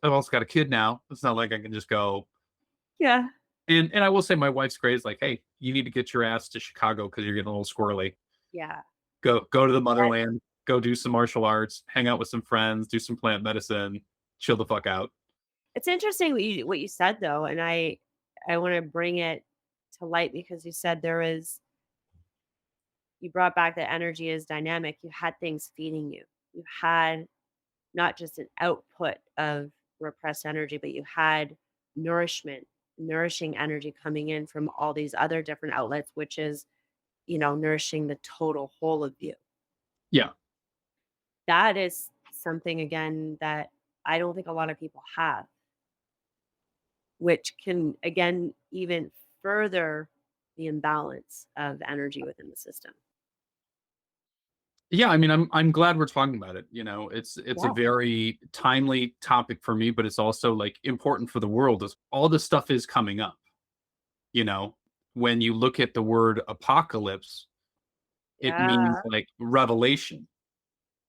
Speaker 1: I've also got a kid now. It's not like I can just go.
Speaker 2: Yeah.
Speaker 1: And I will say my wife's great. Is like, hey, you need to get your ass to Chicago because you're getting a little squirrely.
Speaker 2: Yeah.
Speaker 1: Go to the
Speaker 2: That
Speaker 1: motherland, go do some martial arts, hang out with some friends, do some plant medicine, chill the fuck out.
Speaker 2: it's interesting what you said though, and I want to bring it to light because you said you brought back that energy is dynamic. You had things feeding you. You had not just an output of repressed energy, but you had nourishment, nourishing energy coming in from all these other different outlets, which is, nourishing the total whole of you.
Speaker 1: Yeah.
Speaker 2: That is something again that I don't think a lot of people have. which can again even further the imbalance of energy within the system.
Speaker 1: Yeah, I mean, I'm glad we're talking about it. You know, it's a
Speaker 2: Yeah.
Speaker 1: very timely topic for me, but it's also like important for the world. As all this stuff is coming up. You know, when you look at the word apocalypse, it means
Speaker 2: Yeah.
Speaker 1: like revelation,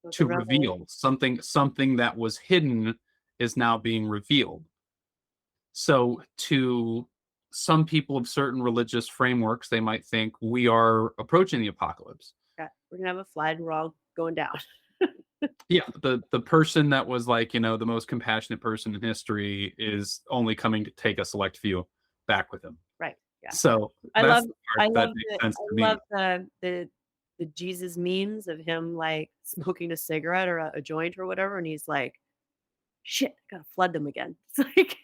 Speaker 2: Book
Speaker 1: to
Speaker 2: of Revelation.
Speaker 1: reveal something that was hidden is now being revealed. So to some people of certain religious frameworks, they might think we are approaching the apocalypse.
Speaker 2: Yeah. We're gonna have a flood. We're all going down.
Speaker 1: Yeah, the person that was like, you know, the most compassionate person in history is only coming to take a select few back with him.
Speaker 2: Right. Yeah.
Speaker 1: So
Speaker 2: I
Speaker 1: that's
Speaker 2: love
Speaker 1: the
Speaker 2: I
Speaker 1: part that
Speaker 2: love
Speaker 1: makes
Speaker 2: the
Speaker 1: sense
Speaker 2: I
Speaker 1: to
Speaker 2: love
Speaker 1: me.
Speaker 2: the Jesus memes of him like smoking a cigarette or a joint or whatever, and he's like, "Shit, gotta flood them again." It's like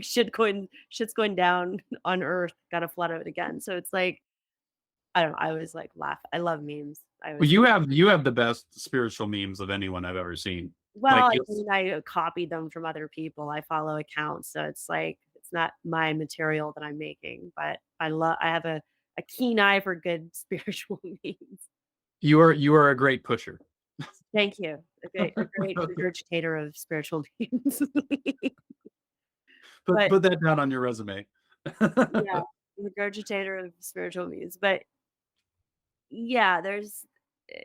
Speaker 2: shit's going down on Earth, gotta flood it again. So it's like I don't know. I always like laugh. I love memes. I
Speaker 1: Well,
Speaker 2: always
Speaker 1: you have the best spiritual memes of anyone I've ever seen.
Speaker 2: well,
Speaker 1: Like
Speaker 2: I
Speaker 1: it's
Speaker 2: mean, I copied them from other people. I follow accounts, so it's like it's not my material that I'm making, but I have a keen eye for good spiritual memes.
Speaker 1: you are a great pusher.
Speaker 2: Thank you. A great regurgitator of spiritual memes. But
Speaker 1: Put that down on your resume.
Speaker 2: yeah, regurgitator of spiritual memes. But yeah, eh,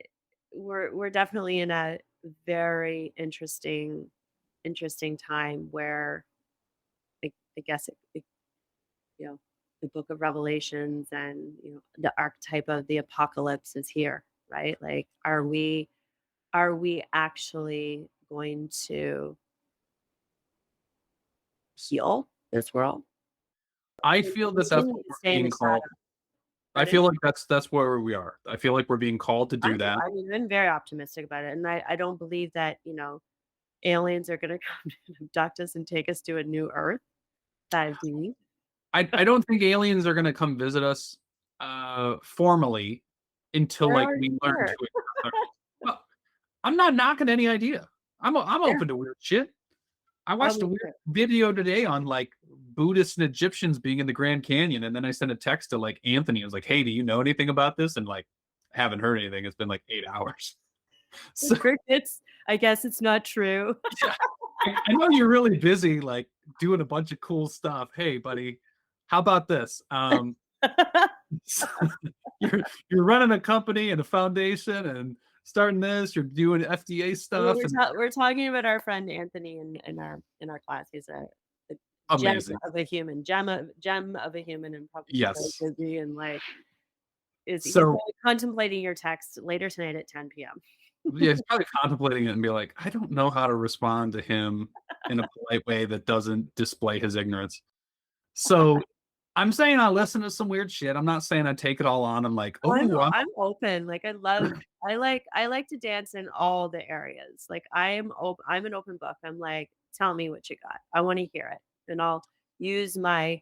Speaker 2: we're definitely in a very interesting time where I guess you know the book of Revelations and the archetype of the apocalypse is here, right? Like, are we actually going to heal this world?
Speaker 1: I
Speaker 2: Or
Speaker 1: feel that that's
Speaker 2: continue
Speaker 1: what
Speaker 2: to
Speaker 1: we're
Speaker 2: stay in the
Speaker 1: being called.
Speaker 2: shadow?
Speaker 1: I
Speaker 2: Pardon?
Speaker 1: feel like that's where we are. I feel like we're being called to do that.
Speaker 2: I mean, I've been very optimistic about it, and I don't believe that aliens are going to come and abduct us and take us to a new Earth. 5D.
Speaker 1: I don't think aliens are gonna come visit us formally until
Speaker 2: They're
Speaker 1: like
Speaker 2: already
Speaker 1: we learn to
Speaker 2: here.
Speaker 1: accept our well, I'm not knocking any idea. I'm
Speaker 2: Yeah,
Speaker 1: open to weird shit. I
Speaker 2: I'll
Speaker 1: watched a
Speaker 2: be
Speaker 1: weird
Speaker 2: there.
Speaker 1: video today on like Buddhists and Egyptians being in the Grand Canyon, and then I sent a text to like Anthony. I was like, "Hey, do you know anything about this?" And like, haven't heard anything. It's been like 8 hours. So
Speaker 2: I guess it's not true.
Speaker 1: yeah, I know you're really busy, like doing a bunch of cool stuff. Hey, buddy, how about this? You're running a company and a foundation and starting this. You're doing FDA
Speaker 2: Well,
Speaker 1: stuff and
Speaker 2: we're talking about our friend Anthony in our class. He's a gem
Speaker 1: amazing.
Speaker 2: of a human, gem of a human, and probably very
Speaker 1: Yes.
Speaker 2: busy and like he's
Speaker 1: So
Speaker 2: probably contemplating your text later tonight at 10 p.m.
Speaker 1: yeah, he's probably contemplating it and be like, I don't know how to respond to him in a polite way that doesn't display his ignorance. So I'm saying I listen to some weird shit. I'm not saying I take it all on. I'm like,
Speaker 2: Oh,
Speaker 1: oh,
Speaker 2: I'm open. Like I like to dance in all the areas. Like I'm an open book. I'm like, tell me what you got. I want to hear it. And I'll use my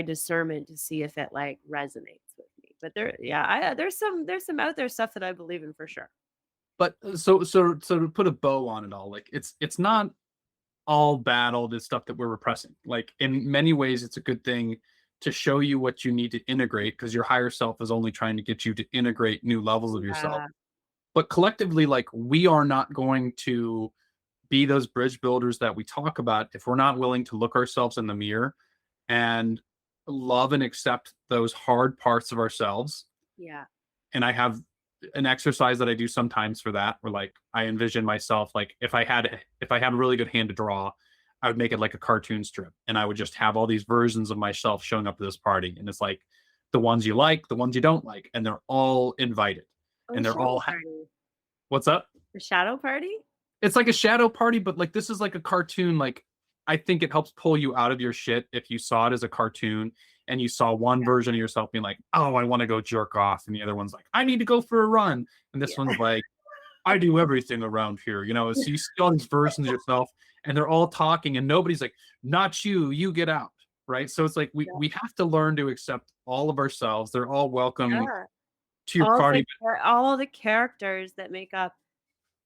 Speaker 2: discernment to see if it like resonates with me. But there's some out there stuff that I believe in for sure.
Speaker 1: but so to put a bow on it all, like it's not all bad, all this stuff that we're repressing. Like in many ways, it's a good thing to show you what you need to integrate because your higher self is only trying to get you to integrate new levels of yourself.
Speaker 2: Yeah.
Speaker 1: But collectively, like we are not going to be those bridge builders that we talk about if we're not willing to look ourselves in the mirror and love and accept those hard parts of ourselves.
Speaker 2: Yeah.
Speaker 1: And I have an exercise that I do sometimes for that, where like I envision myself like if I had a really good hand to draw, I would make it like a cartoon strip, and I would just have all these versions of myself showing up to this party, and it's like the ones you like, the ones you don't like, and they're all invited,
Speaker 2: Oh, the
Speaker 1: and they're
Speaker 2: shadow
Speaker 1: all
Speaker 2: party.
Speaker 1: what's up?
Speaker 2: The shadow party?
Speaker 1: It's like a shadow party, but like this is like a cartoon. Like I think it helps pull you out of your shit if you saw it as a cartoon and you saw one version of yourself being like, "Oh, I want to go jerk off," and the other one's like, "I need to go for a run," and this
Speaker 2: Yeah.
Speaker 1: one's like, "I do everything around here." You know, so you see all these versions of yourself, and they're all talking, and nobody's like, "Not you, you get out." Right? So it's like we
Speaker 2: Yeah.
Speaker 1: we have to learn to accept all of ourselves. They're all welcome
Speaker 2: Yeah.
Speaker 1: to your party.
Speaker 2: All the characters that make up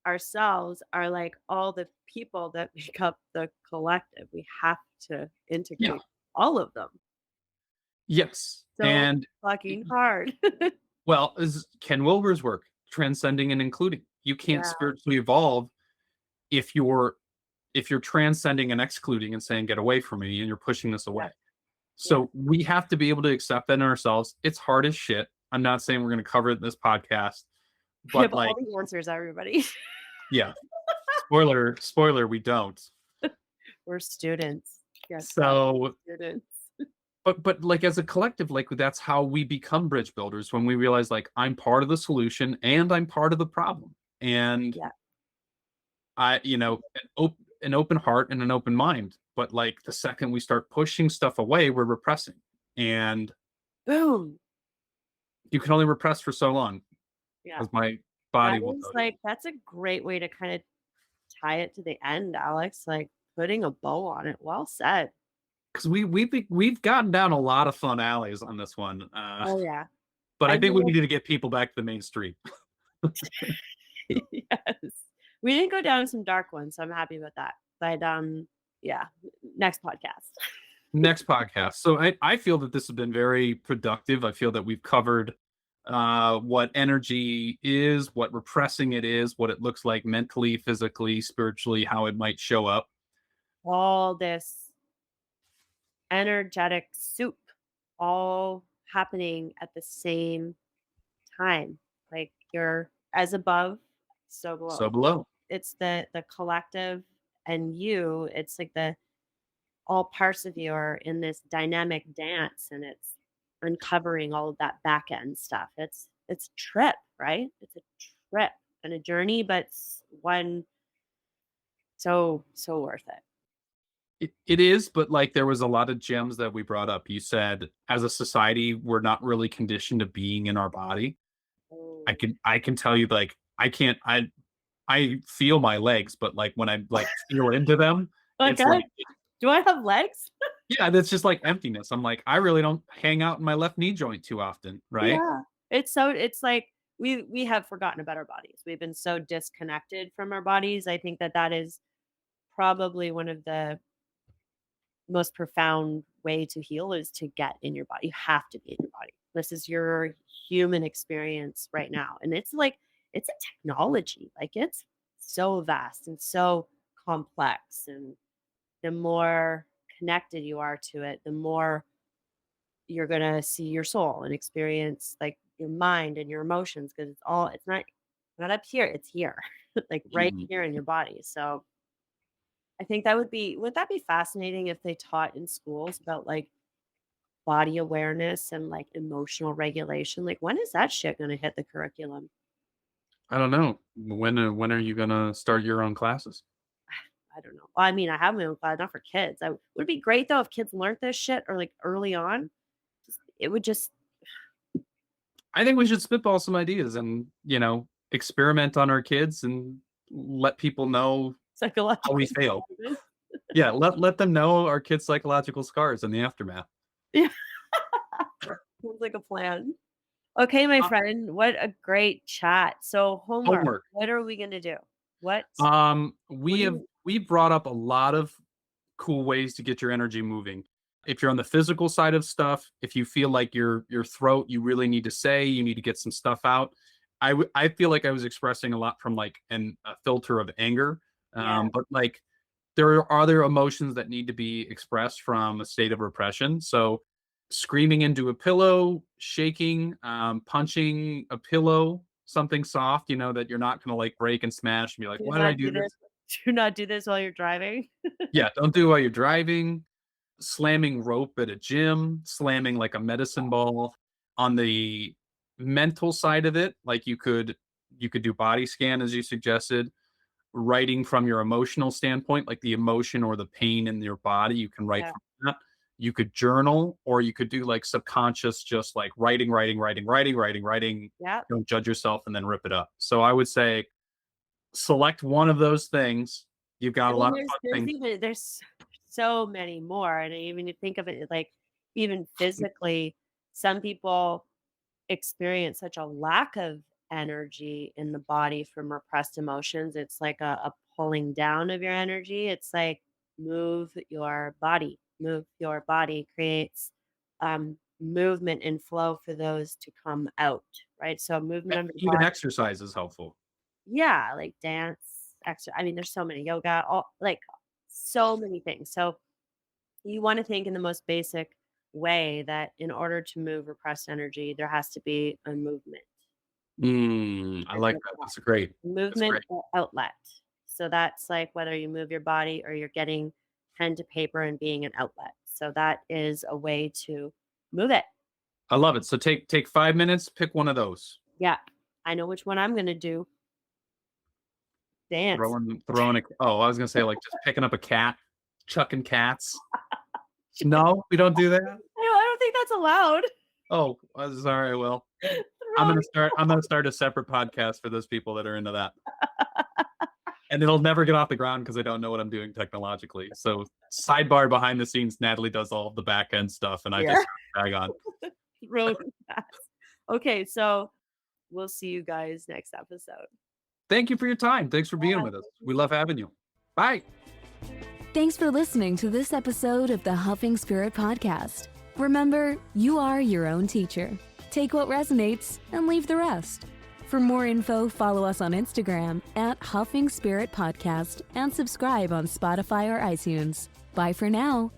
Speaker 2: ourselves are like all the people that make up the collective. We have to
Speaker 1: Yeah.
Speaker 2: integrate all of them.
Speaker 1: Yes.
Speaker 2: So
Speaker 1: And
Speaker 2: fucking hard.
Speaker 1: well, is Ken Wilber's work, transcending and including. You can't
Speaker 2: Yeah.
Speaker 1: spiritually evolve if you're transcending and excluding and saying, get away from me, and you're pushing this
Speaker 2: Yeah.
Speaker 1: away.
Speaker 2: Yeah.
Speaker 1: So we have to be able to accept that in ourselves. It's hard as shit. I'm not saying we're going to cover it in this podcast,
Speaker 2: We
Speaker 1: but
Speaker 2: have all
Speaker 1: like,
Speaker 2: the answers, everybody.
Speaker 1: yeah, spoiler, we don't.
Speaker 2: We're students. Yes,
Speaker 1: So,
Speaker 2: students.
Speaker 1: but like as a collective, like that's how we become bridge builders when we realize like I'm part of the solution and I'm part of the problem. And
Speaker 2: Yeah.
Speaker 1: an open heart and an open mind. But like the second we start pushing stuff away, we're repressing. And
Speaker 2: Boom.
Speaker 1: you can only repress for so long,
Speaker 2: Yeah.
Speaker 1: as my
Speaker 2: That
Speaker 1: body will
Speaker 2: is
Speaker 1: tell you.
Speaker 2: like that's a great way to kind of tie it to the end, Alex. Like putting a bow on it. Well said.
Speaker 1: Because we've gotten down a lot of fun alleys on this one.
Speaker 2: Oh yeah.
Speaker 1: But
Speaker 2: I
Speaker 1: I think we
Speaker 2: mean,
Speaker 1: needed to get people back to the main street.
Speaker 2: yes. We didn't go down some dark ones, so I'm happy about that. But yeah, next podcast.
Speaker 1: Next podcast. So I feel that this has been very productive. I feel that we've covered what energy is, what repressing it is, what it looks like mentally, physically, spiritually, how it might show up.
Speaker 2: All this energetic soup all happening at the same time. Like you're as above, so below.
Speaker 1: So below.
Speaker 2: It's the collective and you, it's like the all parts of you are in this dynamic dance and it's uncovering all of that back end stuff. It's a trip, right? It's a trip and a journey, but one so worth it.
Speaker 1: It is, but like there was a lot of gems that we brought up. You said as a society, we're not really conditioned to being in our body.
Speaker 2: Oh.
Speaker 1: I can tell you like I feel my legs, but like when I like feel into them,
Speaker 2: Like,
Speaker 1: it's like
Speaker 2: do I have legs?
Speaker 1: yeah, that's just like emptiness. I'm like, I really don't hang out in my left knee joint too often, right?
Speaker 2: Yeah. It's like we have forgotten about our bodies. We've been so disconnected from our bodies. I think that is probably one of the most profound way to heal is to get in your body. You have to be in your body. This is your human experience right now. And it's like it's a technology. Like it's so vast and so complex. And the more connected you are to it, the more you're gonna see your soul and experience like your mind and your emotions because it's not up here, it's here. Like right
Speaker 1: Mhm.
Speaker 2: here in your body. So I think would that be fascinating if they taught in schools about like body awareness and like emotional regulation? Like when is that shit gonna hit the curriculum?
Speaker 1: I don't know. When are you gonna start your own classes?
Speaker 2: I don't know. Well, I mean, I have my own class, not for kids. Would it be great though if kids learned this shit or like early on? It would just
Speaker 1: I think we should spitball some ideas and, experiment on our kids and let people know how we
Speaker 2: psychologically.
Speaker 1: fail. Yeah, let them know our kids' psychological scars and the aftermath.
Speaker 2: Yeah. Sounds like a plan. Okay, my
Speaker 1: Uh,
Speaker 2: friend, what a great chat. So homework,
Speaker 1: Homework.
Speaker 2: what are we gonna do? What what
Speaker 1: We
Speaker 2: do
Speaker 1: have
Speaker 2: you
Speaker 1: we brought up a lot of cool ways to get your energy moving. If you're on the physical side of stuff, if you feel like your throat, you really need to say, you need to get some stuff out. I feel like I was expressing a lot from like a filter of anger,
Speaker 2: yeah,
Speaker 1: but like there are other emotions that need to be expressed from a state of repression. So screaming into a pillow, shaking, punching a pillow, something soft, that you're not gonna like break and smash and be like,
Speaker 2: do
Speaker 1: why did I
Speaker 2: not
Speaker 1: do
Speaker 2: do
Speaker 1: this?
Speaker 2: this. Do not do this while you're driving.
Speaker 1: Yeah, don't do it while you're driving. Slamming rope at a gym, slamming like a medicine ball. On the mental side of it, like you could do body scan as you suggested, writing from your emotional standpoint, like the emotion or the pain in your body, you can write
Speaker 2: Yeah,
Speaker 1: from that. You could journal or you could do like subconscious, just like writing.
Speaker 2: yeah.
Speaker 1: Don't judge yourself and then rip it up. So I would say select one of those things. You've got
Speaker 2: I
Speaker 1: a
Speaker 2: mean,
Speaker 1: lot of fun things.
Speaker 2: there's so many more, and even you think of it like even physically, some people experience such a lack of energy in the body from repressed emotions. It's like a pulling down of your energy. It's like move your body. Move your body creates movement and flow for those to come out, right? So movement of your
Speaker 1: Even
Speaker 2: body,
Speaker 1: exercise is helpful.
Speaker 2: yeah, like dance, extra. I mean, there's so many yoga, all like so many things. So you want to think in the most basic way that in order to move repressed energy, there has to be a movement.
Speaker 1: I like that. That's great. That's
Speaker 2: Movement
Speaker 1: great.
Speaker 2: or outlet. So that's like whether you move your body or you're getting pen to paper and being an outlet. So that is a way to move it.
Speaker 1: I love it. So take 5 minutes, pick one of those.
Speaker 2: Yeah. I know which one I'm going to do. Dance.
Speaker 1: Throwing a oh, I was gonna say like just picking up a cat, chucking cats. No, we don't do that.
Speaker 2: I don't think that's allowed.
Speaker 1: Oh, sorry. Well,
Speaker 2: Throwing-
Speaker 1: I'm gonna start a separate podcast for those people that are into that. And it'll never get off the ground because I don't know what I'm doing technologically. So sidebar behind the scenes, Natalie does all the back end stuff and I
Speaker 2: Yeah.
Speaker 1: just tag on.
Speaker 2: throwing cats. Okay, so we'll see you guys next episode.
Speaker 1: Thank you for your time. Thanks for being with us. We love having you. Bye.
Speaker 3: Thanks for listening to this episode of the Huffing Spirit Podcast. Remember, you are your own teacher. Take what resonates and leave the rest. For more info, follow us on Instagram at Huffing Spirit Podcast and subscribe on Spotify or iTunes. Bye for now.